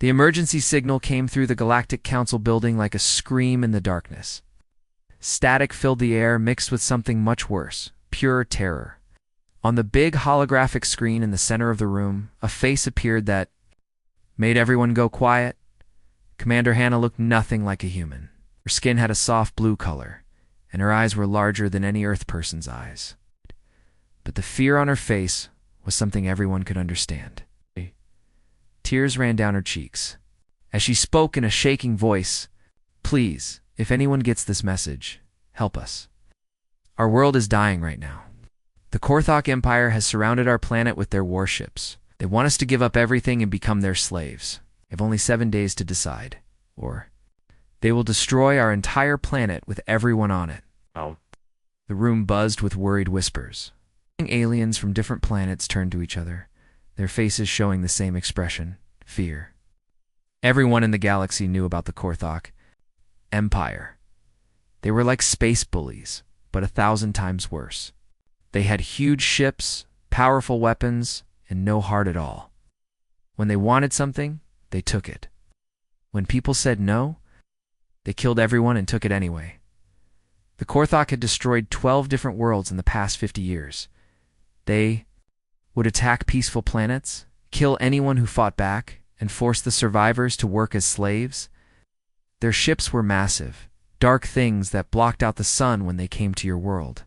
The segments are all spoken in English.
The emergency signal came through the Galactic Council building like a scream in the darkness. Static filled the air, mixed with something much worse, pure terror. On the big holographic screen in the center of the room, a face appeared that made everyone go quiet. Commander Hannah looked nothing like a human. Her skin had a soft blue color, and her eyes were larger than any Earth person's eyes. But the fear on her face was something everyone could understand. Tears ran down her cheeks. As she spoke in a shaking voice, "Please, if anyone gets this message, help us. Our world is dying right now. The Korthok Empire has surrounded our planet with their warships. They want us to give up everything and become their slaves. They have only 7 days to decide. Or they will destroy our entire planet with everyone on it." Oh. The room buzzed with worried whispers. Aliens from different planets turned to each other, their faces showing the same expression, fear. Everyone in the galaxy knew about the Korthok Empire. They were like space bullies, but 1,000 times worse. They had huge ships, powerful weapons, and no heart at all. When they wanted something, they took it. When people said no, they killed everyone and took it anyway. The Korthok had destroyed 12 different worlds in the past 50 years. They would attack peaceful planets, kill anyone who fought back, and force the survivors to work as slaves. Their ships were massive, dark things that blocked out the sun when they came to your world.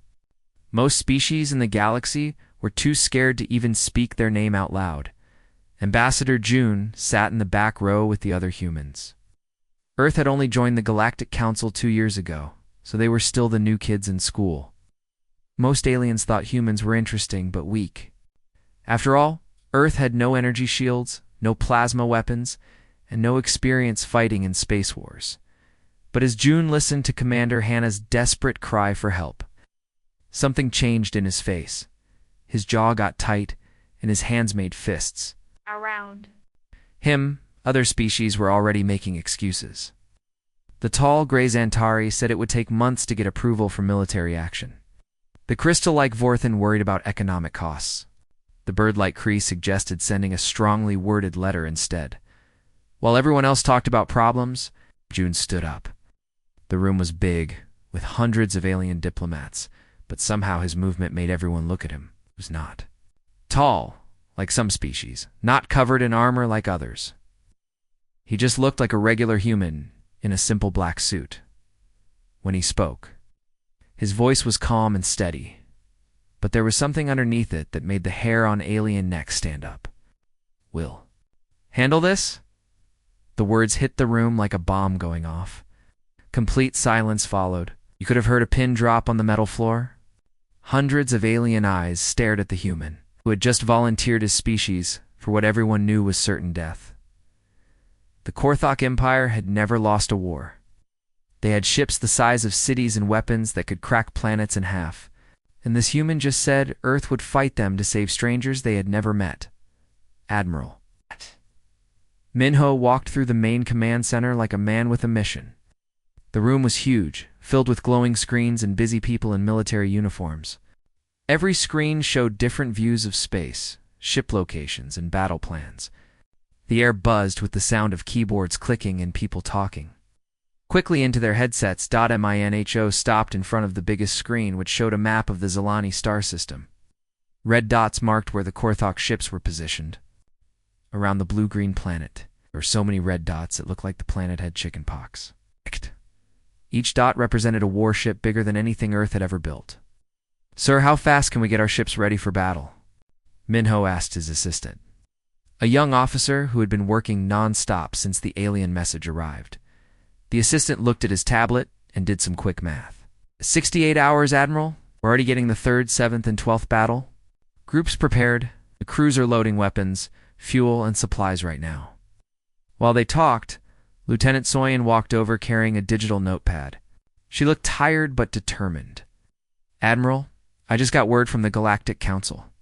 Most species in the galaxy were too scared to even speak their name out loud. Ambassador June sat in the back row with the other humans. Earth had only joined the Galactic Council 2 years ago, so they were still the new kids in school. Most aliens thought humans were interesting but weak. After all, Earth had no energy shields, no plasma weapons, and no experience fighting in space wars. But as June listened to Commander Hannah's desperate cry for help, something changed in his face. His jaw got tight, and his hands made fists. Around him, other species were already making excuses. The tall gray Xantari said it would take months to get approval for military action. The crystal-like Vorthan worried about economic costs. The bird-like Kree suggested sending a strongly worded letter instead. While everyone else talked about problems, June stood up. The room was big, with hundreds of alien diplomats, but somehow his movement made everyone look at him. He was not tall, like some species, not covered in armor like others. He just looked like a regular human in a simple black suit. When he spoke, his voice was calm and steady, but there was something underneath it that made the hair on alien necks stand up. "Will handle this?" The words hit the room like a bomb going off. Complete silence followed. You could have heard a pin drop on the metal floor. Hundreds of alien eyes stared at the human, who had just volunteered his species for what everyone knew was certain death. The Korthok Empire had never lost a war. They had ships the size of cities and weapons that could crack planets in half. And this human just said Earth would fight them to save strangers they had never met. Admiral. Minho walked through the main command center like a man with a mission. The room was huge, filled with glowing screens and busy people in military uniforms. Every screen showed different views of space, ship locations, and battle plans. The air buzzed with the sound of keyboards clicking and people talking. Quickly into their headsets, .minho stopped in front of the biggest screen, which showed a map of the Zelani star system. Red dots marked where the Korthok ships were positioned. Around the blue-green planet, there were so many red dots it looked like the planet had chickenpox. Each dot represented a warship bigger than anything Earth had ever built. "Sir, how fast can we get our ships ready for battle?" Minho asked his assistant, a young officer who had been working non-stop since the alien message arrived. The assistant looked at his tablet and did some quick math. 68 hours, Admiral. We're already getting the 3rd, 7th, and 12th battle. Groups prepared. The crews are loading weapons, fuel, and supplies right now. While they talked, Lieutenant Soyan walked over carrying a digital notepad. She looked tired but determined. "Admiral, I just got word from the Galactic Council.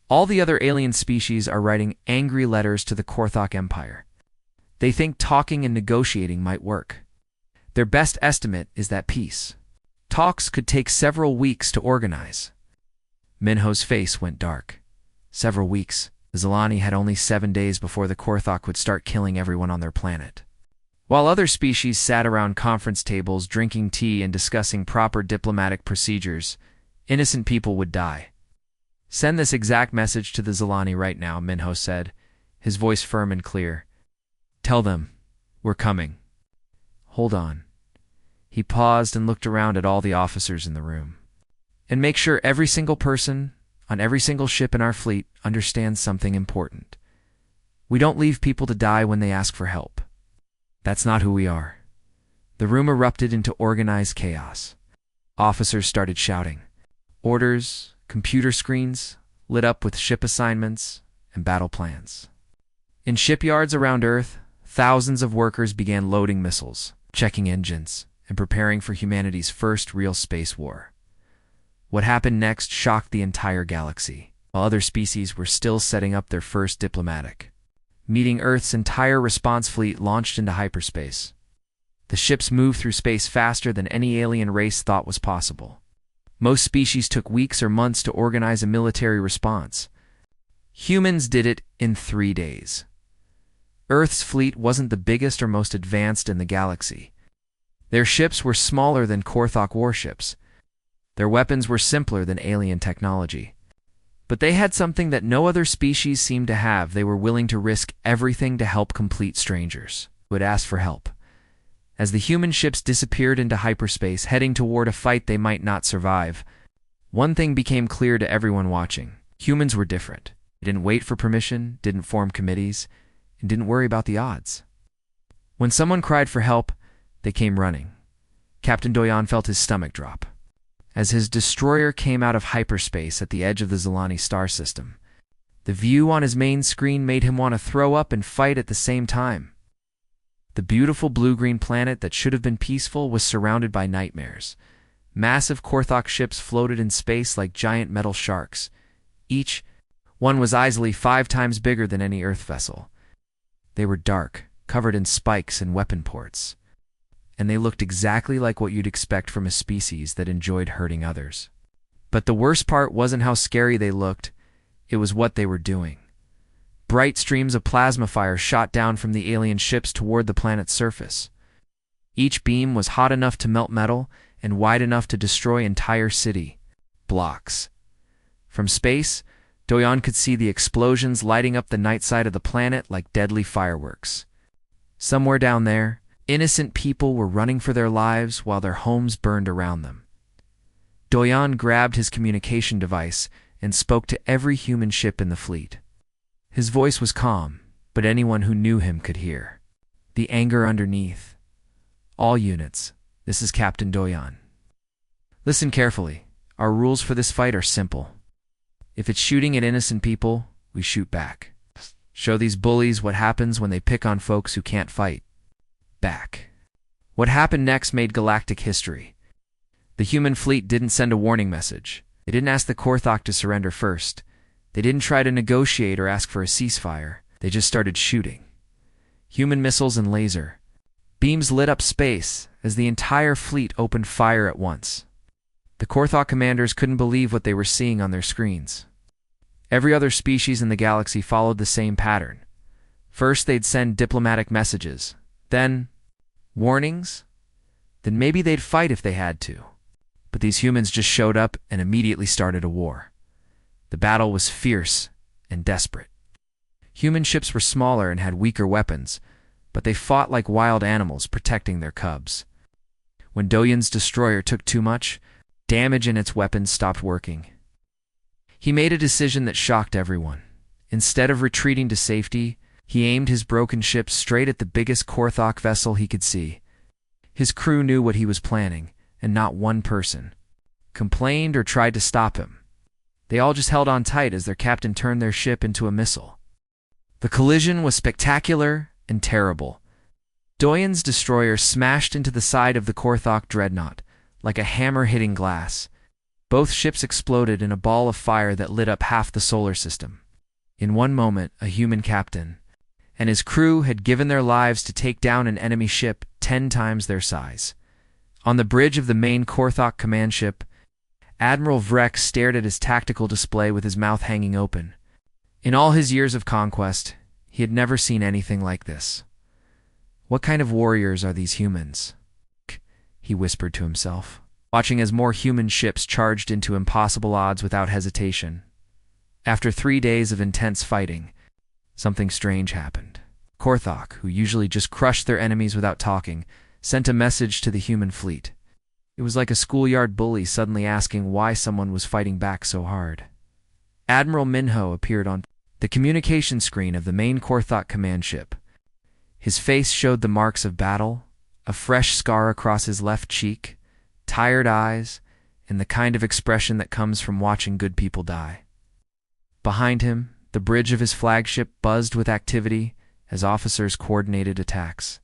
All the other alien species are writing angry letters to the Korthok Empire. They think talking and negotiating might work. Their best estimate is that peace talks could take several weeks to organize." Minho's face went dark. Several weeks. The Zilani had only 7 days before the Korthok would start killing everyone on their planet. While other species sat around conference tables drinking tea and discussing proper diplomatic procedures, innocent people would die. "Send this exact message to the Zilani right now," Minho said, his voice firm and clear. "Tell them, we're coming." "Hold on." He paused and looked around at all the officers in the room. "And make sure every single person on every single ship in our fleet understands something important. We don't leave people to die when they ask for help. That's not who we are." The room erupted into organized chaos. Officers started shouting. Orders, computer screens lit up with ship assignments and battle plans. In shipyards around Earth, thousands of workers began loading missiles, checking engines, and preparing for humanity's first real space war. What happened next shocked the entire galaxy, while other species were still setting up their first diplomatic meeting. Earth's entire response fleet launched into hyperspace. The ships moved through space faster than any alien race thought was possible. Most species took weeks or months to organize a military response. Humans did it in 3 days. Earth's fleet wasn't the biggest or most advanced in the galaxy. Their ships were smaller than Korthok warships. Their weapons were simpler than alien technology. But they had something that no other species seemed to have. They were willing to risk everything to help complete strangers who had asked for help. As the human ships disappeared into hyperspace, heading toward a fight they might not survive, one thing became clear to everyone watching. Humans were different. They didn't wait for permission, didn't form committees, and didn't worry about the odds. When someone cried for help, they came running. Captain Doyon felt his stomach drop as his destroyer came out of hyperspace at the edge of the Zilani star system. The view on his main screen made him want to throw up and fight at the same time. The beautiful blue-green planet that should have been peaceful was surrounded by nightmares. Massive Korthok ships floated in space like giant metal sharks. Each one was easily 5 times bigger than any Earth vessel. They were dark, covered in spikes and weapon ports, and they looked exactly like what you'd expect from a species that enjoyed hurting others. But the worst part wasn't how scary they looked, it was what they were doing. Bright streams of plasma fire shot down from the alien ships toward the planet's surface. Each beam was hot enough to melt metal and wide enough to destroy entire city blocks. From space, Doyon could see the explosions lighting up the night side of the planet like deadly fireworks. Somewhere down there, innocent people were running for their lives while their homes burned around them. Doyon grabbed his communication device and spoke to every human ship in the fleet. His voice was calm, but anyone who knew him could hear the anger underneath. "All units, this is Captain Doyon. Listen carefully. Our rules for this fight are simple. If it's shooting at innocent people, we shoot back. Show these bullies what happens when they pick on folks who can't fight back." What happened next made galactic history. The human fleet didn't send a warning message. They didn't ask the Korthok to surrender first. They didn't try to negotiate or ask for a ceasefire. They just started shooting. Human missiles and laser beams lit up space as the entire fleet opened fire at once. The Korthok commanders couldn't believe what they were seeing on their screens. Every other species in the galaxy followed the same pattern. First, they'd send diplomatic messages. Then, warnings. Then maybe they'd fight if they had to. But these humans just showed up and immediately started a war. The battle was fierce and desperate. Human ships were smaller and had weaker weapons, but they fought like wild animals protecting their cubs. When Doyon's destroyer took too much, damage in its weapons stopped working. He made a decision that shocked everyone. Instead of retreating to safety, he aimed his broken ship straight at the biggest Korthok vessel he could see. His crew knew what he was planning, and not one person complained or tried to stop him. They all just held on tight as their captain turned their ship into a missile. The collision was spectacular and terrible. Doyon's destroyer smashed into the side of the Korthok dreadnought, like a hammer hitting glass. Both ships exploded in a ball of fire that lit up half the solar system. In one moment, a human captain and his crew had given their lives to take down an enemy ship 10 times their size. On the bridge of the main Korthok command ship, Admiral Vrek stared at his tactical display with his mouth hanging open. In all his years of conquest, he had never seen anything like this. What kind of warriors are these humans? He whispered to himself, watching as more human ships charged into impossible odds without hesitation. After 3 days of intense fighting, something strange happened. Korthok, who usually just crushed their enemies without talking, sent a message to the human fleet. It was like a schoolyard bully suddenly asking why someone was fighting back so hard. Admiral Minho appeared on the communication screen of the main Korthok command ship. His face showed the marks of battle, a fresh scar across his left cheek, tired eyes, and the kind of expression that comes from watching good people die. Behind him, the bridge of his flagship buzzed with activity as officers coordinated attacks.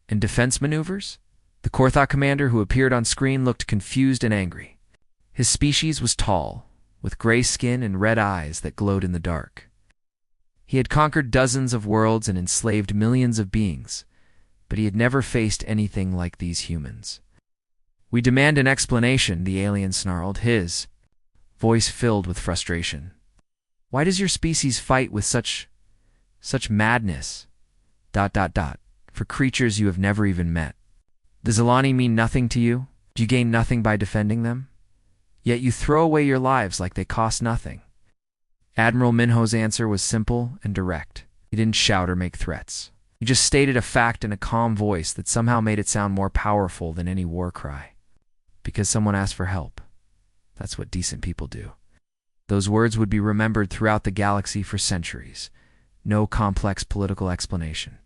In defense maneuvers, the Korthok commander who appeared on screen looked confused and angry. His species was tall, with gray skin and red eyes that glowed in the dark. He had conquered dozens of worlds and enslaved millions of beings, but he had never faced anything like these humans. "We demand an explanation," the alien snarled, his voice filled with frustration. "Why does your species fight with such madness? ... For creatures you have never even met. Does Zilani mean nothing to you? Do you gain nothing by defending them? Yet you throw away your lives like they cost nothing." Admiral Minho's answer was simple and direct. He didn't shout or make threats. He just stated a fact in a calm voice that somehow made it sound more powerful than any war cry. Because someone asked for help. That's what decent people do. Those words would be remembered throughout the galaxy for centuries. No complex political explanation.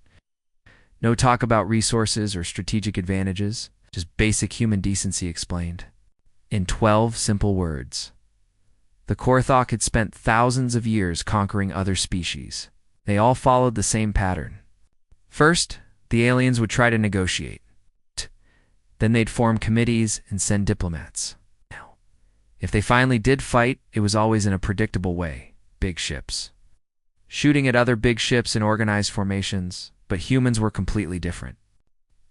No talk about resources or strategic advantages, just basic human decency explained. In 12 simple words. The Korthok had spent thousands of years conquering other species. They all followed the same pattern. First, the aliens would try to negotiate. Then they'd form committees and send diplomats. If they finally did fight, it was always in a predictable way. Big ships. Shooting at other big ships in organized formations, but humans were completely different.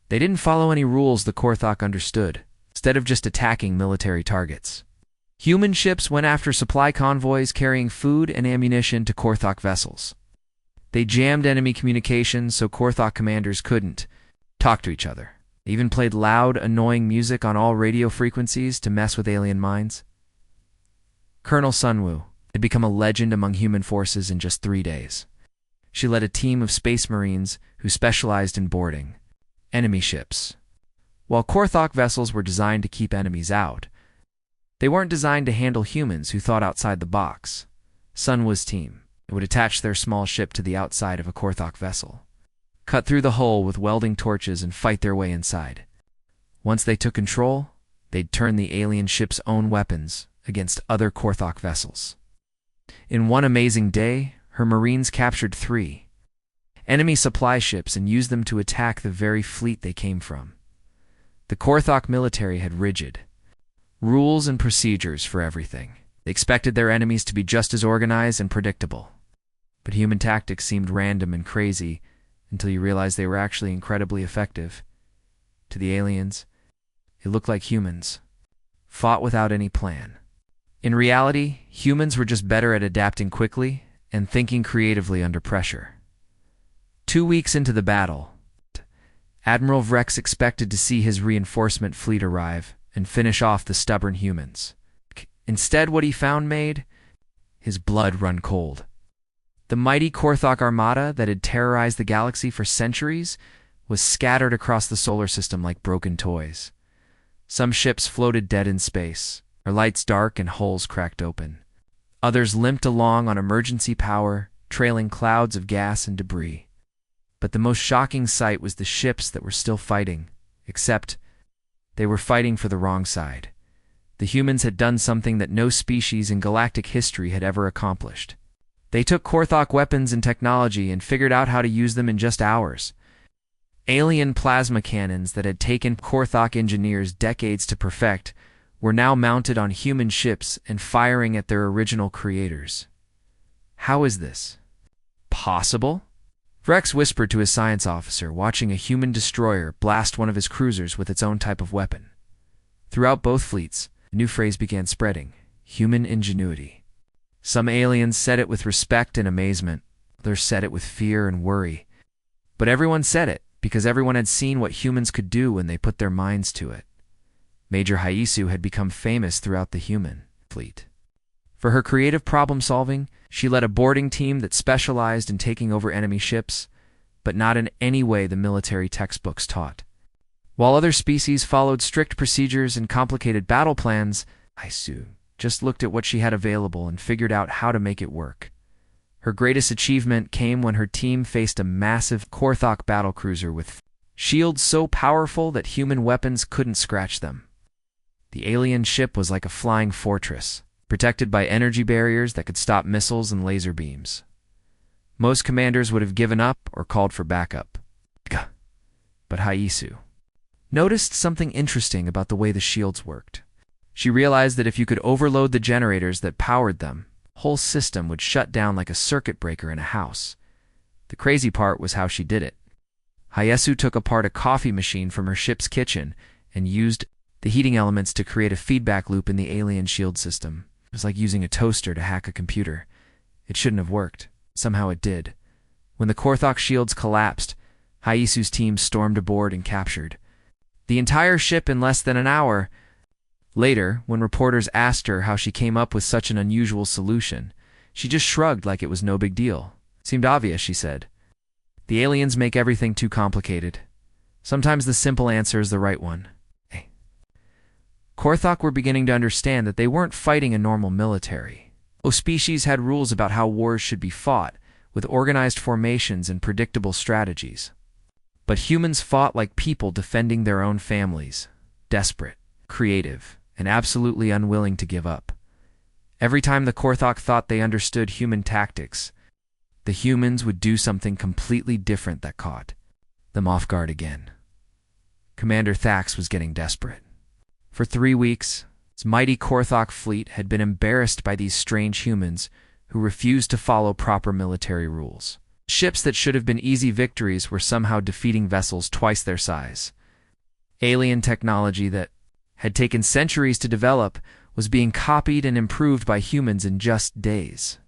They didn't follow any rules the Korthok understood, instead of just attacking military targets. Human ships went after supply convoys carrying food and ammunition to Korthok vessels. They jammed enemy communications so Korthok commanders couldn't talk to each other. They even played loud, annoying music on all radio frequencies to mess with alien minds. Colonel Sunwoo had become a legend among human forces in just 3 days. She led a team of space marines who specialized in boarding enemy ships. While Korthok vessels were designed to keep enemies out, they weren't designed to handle humans who thought outside the box. Sunwoo's team would attach their small ship to the outside of a Korthok vessel, cut through the hull with welding torches and fight their way inside. Once they took control, they'd turn the alien ship's own weapons against other Korthok vessels. In one amazing day, her marines captured 3 enemy supply ships and used them to attack the very fleet they came from. The Korthok military had rigid rules and procedures for everything. They expected their enemies to be just as organized and predictable. But human tactics seemed random and crazy until you realized they were actually incredibly effective. To the aliens, it looked like humans fought without any plan. In reality, humans were just better at adapting quickly and thinking creatively under pressure. 2 weeks into the battle, Admiral Vrex expected to see his reinforcement fleet arrive and finish off the stubborn humans. Instead, what he found made his blood run cold. The mighty Korthok armada that had terrorized the galaxy for centuries was scattered across the solar system like broken toys. Some ships floated dead in space, their lights dark and hulls cracked open. Others limped along on emergency power, trailing clouds of gas and debris. But the most shocking sight was the ships that were still fighting, except they were fighting for the wrong side. The humans had done something that no species in galactic history had ever accomplished. They took Korthok weapons and technology and figured out how to use them in just hours. Alien plasma cannons that had taken Korthok engineers decades to perfect were now mounted on human ships and firing at their original creators. How is this possible? Vrex whispered to his science officer, watching a human destroyer blast one of his cruisers with its own type of weapon. Throughout both fleets, a new phrase began spreading: human ingenuity. Some aliens said it with respect and amazement, others said it with fear and worry. But everyone said it because everyone had seen what humans could do when they put their minds to it. Major Haisu had become famous throughout the human fleet. For her creative problem-solving, she led a boarding team that specialized in taking over enemy ships, but not in any way the military textbooks taught. While other species followed strict procedures and complicated battle plans, Haisu just looked at what she had available and figured out how to make it work. Her greatest achievement came when her team faced a massive Korthok battlecruiser with shields so powerful that human weapons couldn't scratch them. The alien ship was like a flying fortress, protected by energy barriers that could stop missiles and laser beams. Most commanders would have given up or called for backup. But Haisu noticed something interesting about the way the shields worked. She realized that if you could overload the generators that powered them, the whole system would shut down like a circuit breaker in a house. The crazy part was how she did it. Haisu took apart a coffee machine from her ship's kitchen and used the heating elements to create a feedback loop in the alien shield system. It was like using a toaster to hack a computer. It shouldn't have worked. Somehow it did. When the Korthok shields collapsed, Haisu's team stormed aboard and captured the entire ship in less than an hour. Later, when reporters asked her how she came up with such an unusual solution, she just shrugged like it was no big deal. Seemed obvious, she said. The aliens make everything too complicated. Sometimes the simple answer is the right one. Korthok were beginning to understand that they weren't fighting a normal military. Both species had rules about how wars should be fought, with organized formations and predictable strategies. But humans fought like people defending their own families, desperate, creative, and absolutely unwilling to give up. Every time the Korthok thought they understood human tactics, the humans would do something completely different that caught them off guard again. Commander Thax was getting desperate. For 3 weeks, his mighty Korthok fleet had been embarrassed by these strange humans who refused to follow proper military rules. Ships that should have been easy victories were somehow defeating vessels twice their size. Alien technology that had taken centuries to develop was being copied and improved by humans in just days.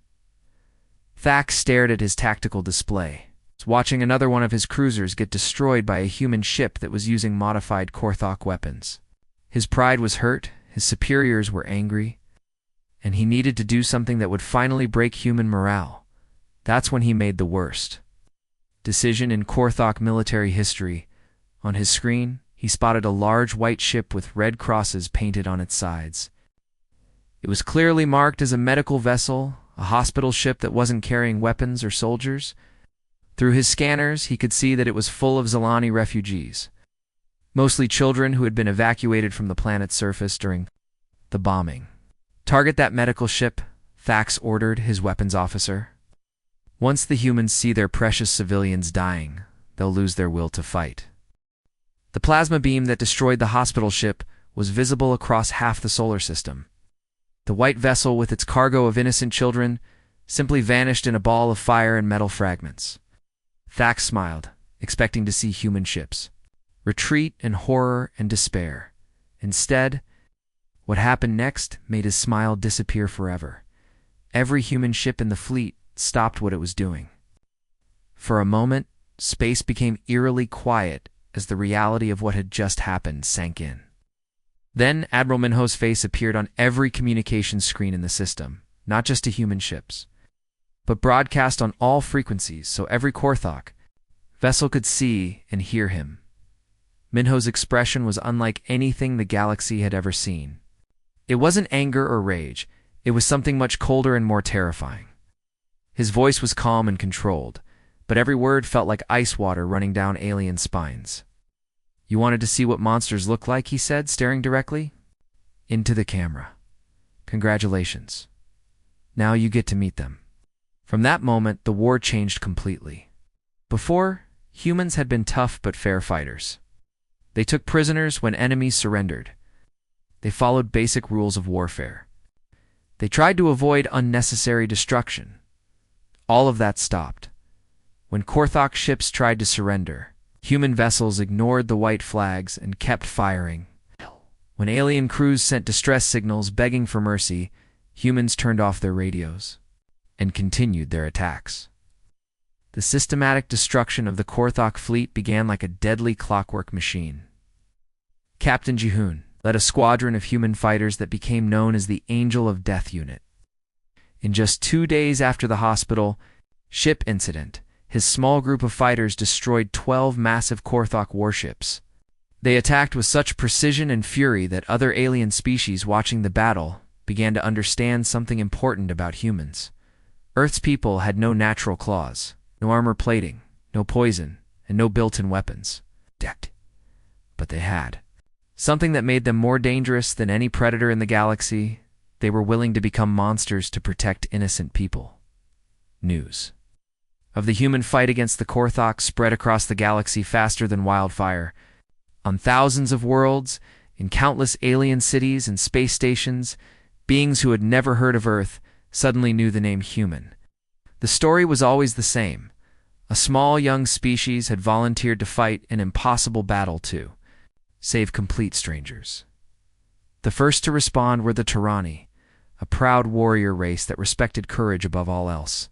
Thax stared at his tactical display, watching another one of his cruisers get destroyed by a human ship that was using modified Korthok weapons. His pride was hurt, his superiors were angry, and he needed to do something that would finally break human morale. That's when he made the worst decision in Korthok military history. On his screen, he spotted a large white ship with red crosses painted on its sides. It was clearly marked as a medical vessel, a hospital ship that wasn't carrying weapons or soldiers. Through his scanners, he could see that it was full of Zalani refugees, mostly children who had been evacuated from the planet's surface during the bombing. "Target that medical ship," Thax ordered his weapons officer. "Once the humans see their precious civilians dying, they'll lose their will to fight." The plasma beam that destroyed the hospital ship was visible across half the solar system. The white vessel with its cargo of innocent children simply vanished in a ball of fire and metal fragments. Thax smiled, expecting to see human ships retreat in horror and despair. Instead, what happened next made his smile disappear forever. Every human ship in the fleet stopped what it was doing. For a moment, space became eerily quiet as the reality of what had just happened sank in. Then Admiral Minho's face appeared on every communications screen in the system, not just to human ships, but broadcast on all frequencies so every Korthok vessel could see and hear him. Minho's expression was unlike anything the galaxy had ever seen. It wasn't anger or rage, it was something much colder and more terrifying. His voice was calm and controlled, but every word felt like ice water running down alien spines. "You wanted to see what monsters look like," he said, staring directly into the camera. "Congratulations. Now you get to meet them." From that moment, the war changed completely. Before, humans had been tough but fair fighters. They took prisoners when enemies surrendered. They followed basic rules of warfare. They tried to avoid unnecessary destruction. All of that stopped. When Korthok ships tried to surrender, human vessels ignored the white flags and kept firing. When alien crews sent distress signals begging for mercy, humans turned off their radios and continued their attacks. The systematic destruction of the Korthok fleet began like a deadly clockwork machine. Captain Jihoon led a squadron of human fighters that became known as the Angel of Death Unit. In just 2 days after the hospital ship incident, his small group of fighters destroyed 12 massive Korthok warships. They attacked with such precision and fury that other alien species watching the battle began to understand something important about humans. Earth's people had no natural claws, no armor plating, no poison, and no built-in weapons. But they had something that made them more dangerous than any predator in the galaxy. They were willing to become monsters to protect innocent people. News of the human fight against the Korthok spread across the galaxy faster than wildfire. On thousands of worlds, in countless alien cities and space stations, beings who had never heard of Earth suddenly knew the name human. The story was always the same. A small young species had volunteered to fight an impossible battle to save complete strangers. The first to respond were the Tyranni, a proud warrior race that respected courage above all else.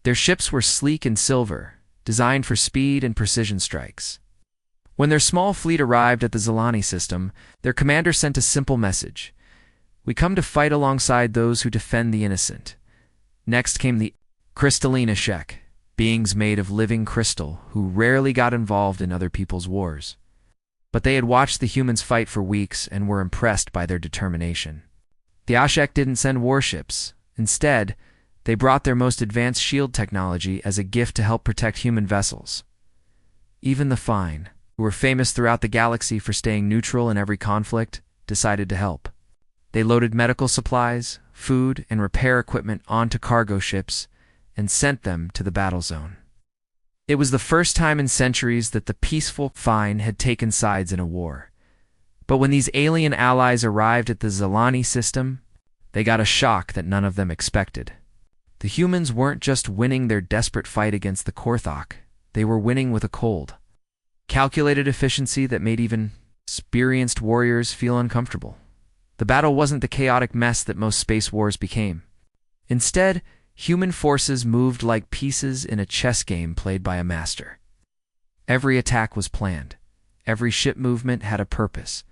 Their ships were sleek and silver, designed for speed and precision strikes. When their small fleet arrived at the Zilani system, their commander sent a simple message: "We come to fight alongside those who defend the innocent." Next came the Crystalline Ashek, beings made of living crystal who rarely got involved in other people's wars. But they had watched the humans fight for weeks and were impressed by their determination. The Ashek didn't send warships. Instead, they brought their most advanced shield technology as a gift to help protect human vessels. Even the Fine, who were famous throughout the galaxy for staying neutral in every conflict, decided to help. They loaded medical supplies, food, and repair equipment onto cargo ships and sent them to the battle zone. It was the first time in centuries that the peaceful Fine had taken sides in a war. But when these alien allies arrived at the Zilani system, they got a shock that none of them expected. The humans weren't just winning their desperate fight against the Korthok, they were winning with a cold, calculated efficiency that made even experienced warriors feel uncomfortable. The battle wasn't the chaotic mess that most space wars became. Instead, human forces moved like pieces in a chess game played by a master. Every attack was planned, every ship movement had a purpose,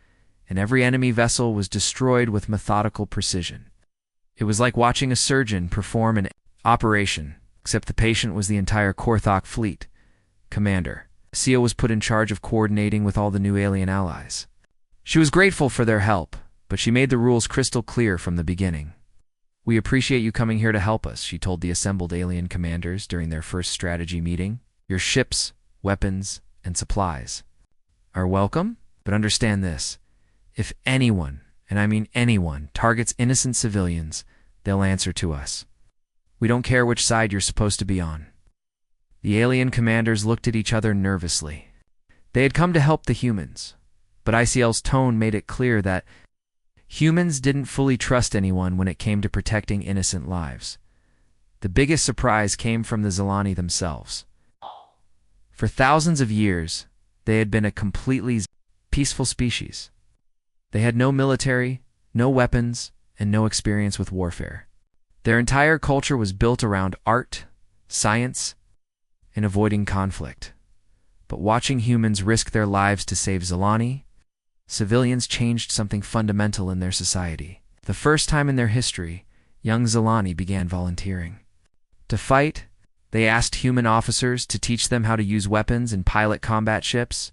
and every enemy vessel was destroyed with methodical precision. It was like watching a surgeon perform an operation, except the patient was the entire Korthok fleet. Commander Sia was put in charge of coordinating with all the new alien allies. She was grateful for their help, but she made the rules crystal clear from the beginning. "We appreciate you coming here to help us," she told the assembled alien commanders during their first strategy meeting. "Your ships, weapons, and supplies are welcome, but understand this: if anyone, and I mean anyone, targets innocent civilians, they'll answer to us. We don't care which side you're supposed to be on." The alien commanders looked at each other nervously. They had come to help the humans, but ICL's tone made it clear that humans didn't fully trust anyone when it came to protecting innocent lives. The biggest surprise came from the Zilani themselves. For thousands of years, they had been a completely peaceful species. They had no military, no weapons, and no experience with warfare. Their entire culture was built around art, science, and avoiding conflict. But watching humans risk their lives to save Zilani, civilians changed something fundamental in their society. The first time in their history, young Zilani began volunteering. To fight, they asked human officers to teach them how to use weapons and pilot combat ships.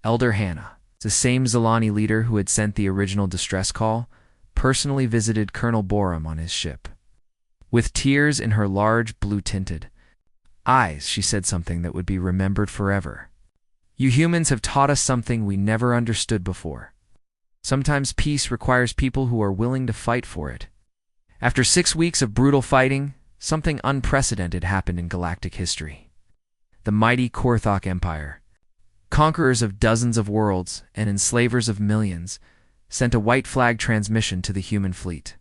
Elder Hannah, the same Zilani leader who had sent the original distress call, personally visited Colonel Borum on his ship. With tears in her large, blue-tinted eyes, she said something that would be remembered forever. "You humans have taught us something we never understood before. Sometimes peace requires people who are willing to fight for it." After 6 weeks of brutal fighting, something unprecedented happened in galactic history. The mighty Korthok Empire, conquerors of dozens of worlds and enslavers of millions, sent a white flag transmission to the human fleet.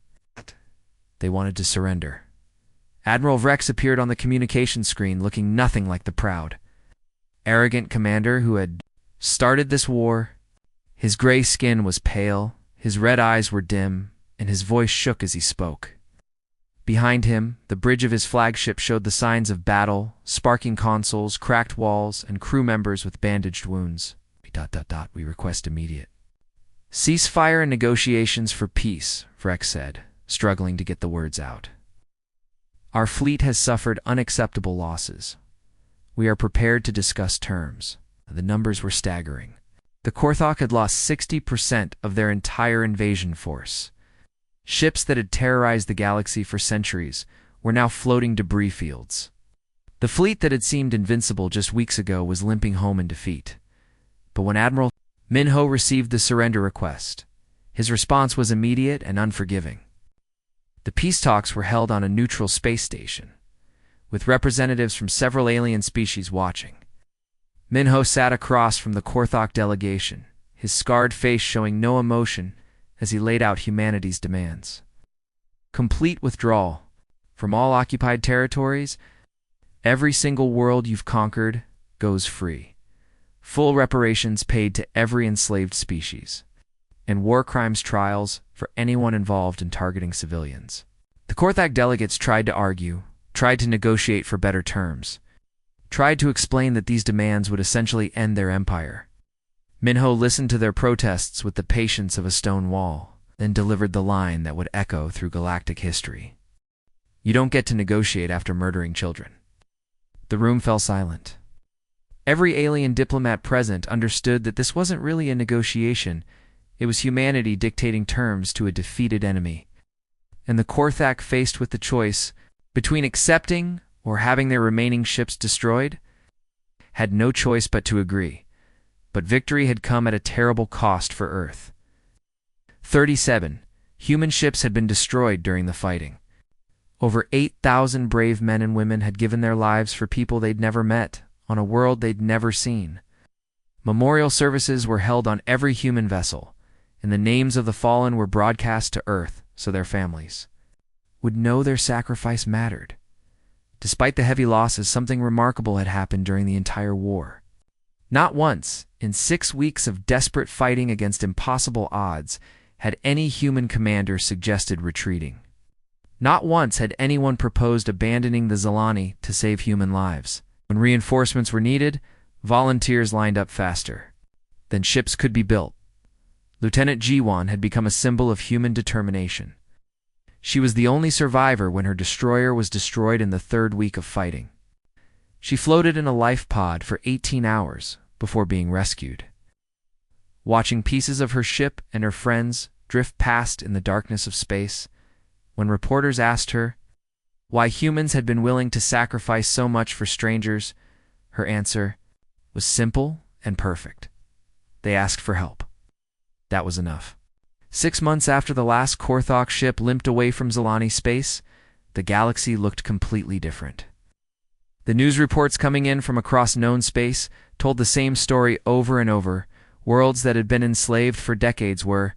They wanted to surrender. Admiral Vrex appeared on the communication screen looking nothing like the proud, arrogant commander who had started this war. His gray skin was pale, his red eyes were dim, and his voice shook as he spoke. Behind him, the bridge of his flagship showed the signs of battle, sparking consoles, cracked walls, and crew members with bandaged wounds. We request immediate ceasefire and negotiations for peace, Vreck said, struggling to get the words out. Our fleet has suffered unacceptable losses. We are prepared to discuss terms. The numbers were staggering. The Korthok had lost 60% of their entire invasion force. Ships that had terrorized the galaxy for centuries were now floating debris fields. The fleet that had seemed invincible just weeks ago was limping home in defeat. But when Admiral Minho received the surrender request, his response was immediate and unforgiving. The peace talks were held on a neutral space station, with representatives from several alien species watching. Minho sat across from the Korthok delegation, his scarred face showing no emotion as he laid out humanity's demands. Complete withdrawal from all occupied territories. Every single world you've conquered goes free. Full reparations paid to every enslaved species. And war crimes trials for anyone involved in targeting civilians. The Korthak delegates tried to argue, tried to negotiate for better terms, tried to explain that these demands would essentially end their empire. Minho listened to their protests with the patience of a stone wall, then delivered the line that would echo through galactic history. You don't get to negotiate after murdering children. The room fell silent. Every alien diplomat present understood that this wasn't really a negotiation. It was humanity dictating terms to a defeated enemy. And the Korthak, faced with the choice between accepting or having their remaining ships destroyed, had no choice but to agree. But victory had come at a terrible cost for Earth. 37 human ships had been destroyed during the fighting. Over 8,000 brave men and women had given their lives for people they'd never met, on a world they'd never seen. Memorial services were held on every human vessel, and the names of the fallen were broadcast to Earth so their families would know their sacrifice mattered. Despite the heavy losses, something remarkable had happened during the entire war. Not once, in 6 weeks of desperate fighting against impossible odds, had any human commander suggested retreating. Not once had anyone proposed abandoning the Zilani to save human lives. When reinforcements were needed, volunteers lined up faster than ships could be built. Lieutenant Jiwan had become a symbol of human determination. She was the only survivor when her destroyer was destroyed in the 3rd week of fighting. She floated in a life pod for 18 hours before being rescued. Watching pieces of her ship and her friends drift past in the darkness of space, when reporters asked her why humans had been willing to sacrifice so much for strangers, her answer was simple and perfect. They asked for help. That was enough. 6 months after the last Korthok ship limped away from Zilani space, the galaxy looked completely different. The news reports coming in from across known space told the same story over and over. Worlds that had been enslaved for decades were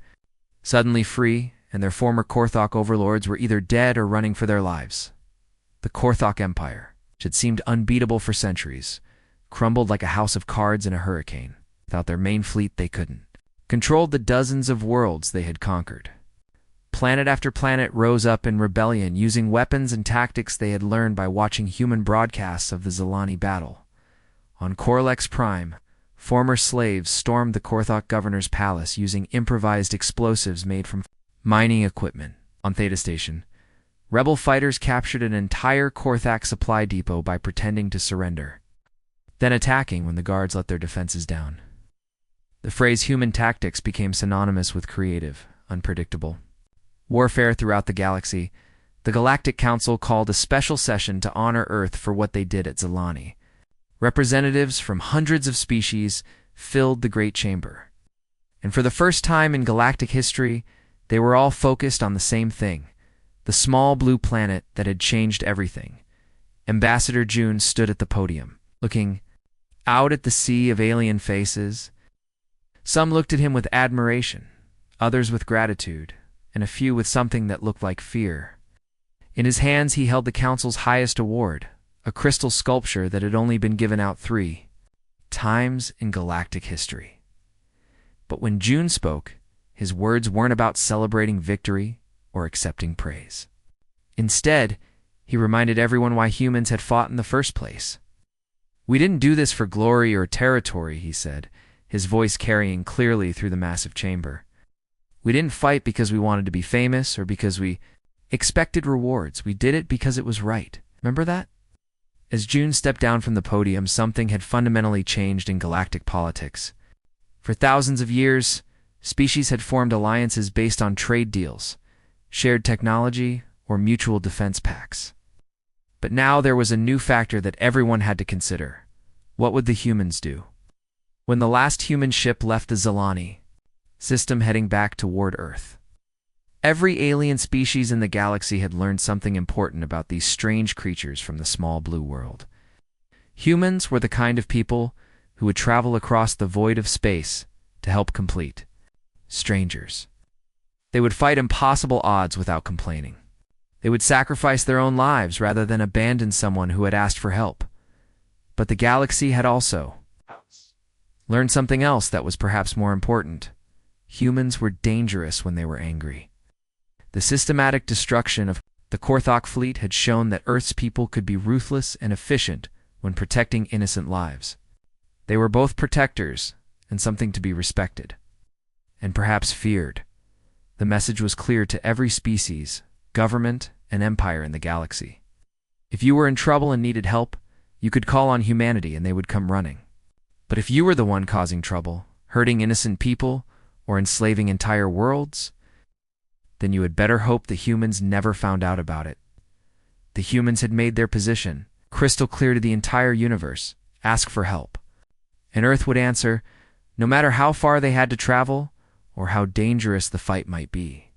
suddenly free, and their former Korthok overlords were either dead or running for their lives. The Korthok Empire, which had seemed unbeatable for centuries, crumbled like a house of cards in a hurricane. Without their main fleet, they couldn't. Controlled the dozens of worlds they had conquered. Planet after planet rose up in rebellion, using weapons and tactics they had learned by watching human broadcasts of the Zilani battle. On Korlex Prime, former slaves stormed the Korthok governor's palace using improvised explosives made from mining equipment. On Theta Station, rebel fighters captured an entire Korthak supply depot by pretending to surrender, then attacking when the guards let their defenses down. The phrase human tactics became synonymous with creative, unpredictable warfare throughout the galaxy. The Galactic Council called a special session to honor Earth for what they did at Zilani. Representatives from hundreds of species filled the Great Chamber. And for the first time in galactic history, they were all focused on the same thing, the small blue planet that had changed everything. Ambassador June stood at the podium, looking out at the sea of alien faces. Some looked at him with admiration, others with gratitude, and a few with something that looked like fear. In his hands he held the Council's highest award, a crystal sculpture that had only been given out 3 times in galactic history. But when June spoke, his words weren't about celebrating victory or accepting praise. Instead, he reminded everyone why humans had fought in the first place. "We didn't do this for glory or territory," he said, his voice carrying clearly through the massive chamber. "We didn't fight because we wanted to be famous or because we expected rewards. We did it because it was right. Remember that?" As June stepped down from the podium, something had fundamentally changed in galactic politics. For thousands of years, species had formed alliances based on trade deals, shared technology, or mutual defense pacts. But now there was a new factor that everyone had to consider. What would the humans do? When the last human ship left the Zilani system heading back toward Earth, every alien species in the galaxy had learned something important about these strange creatures from the small blue world. Humans were the kind of people who would travel across the void of space to help complete strangers. They would fight impossible odds without complaining. They would sacrifice their own lives rather than abandon someone who had asked for help. But the galaxy had also learned something else that was perhaps more important. Humans were dangerous when they were angry. The systematic destruction of the Korthok fleet had shown that Earth's people could be ruthless and efficient when protecting innocent lives. They were both protectors and something to be respected, and perhaps feared. The message was clear to every species, government, and empire in the galaxy. If you were in trouble and needed help, you could call on humanity and they would come running. But if you were the one causing trouble, hurting innocent people, or enslaving entire worlds, then you had better hope the humans never found out about it. The humans had made their position crystal clear to the entire universe: ask for help. And Earth would answer, no matter how far they had to travel or how dangerous the fight might be.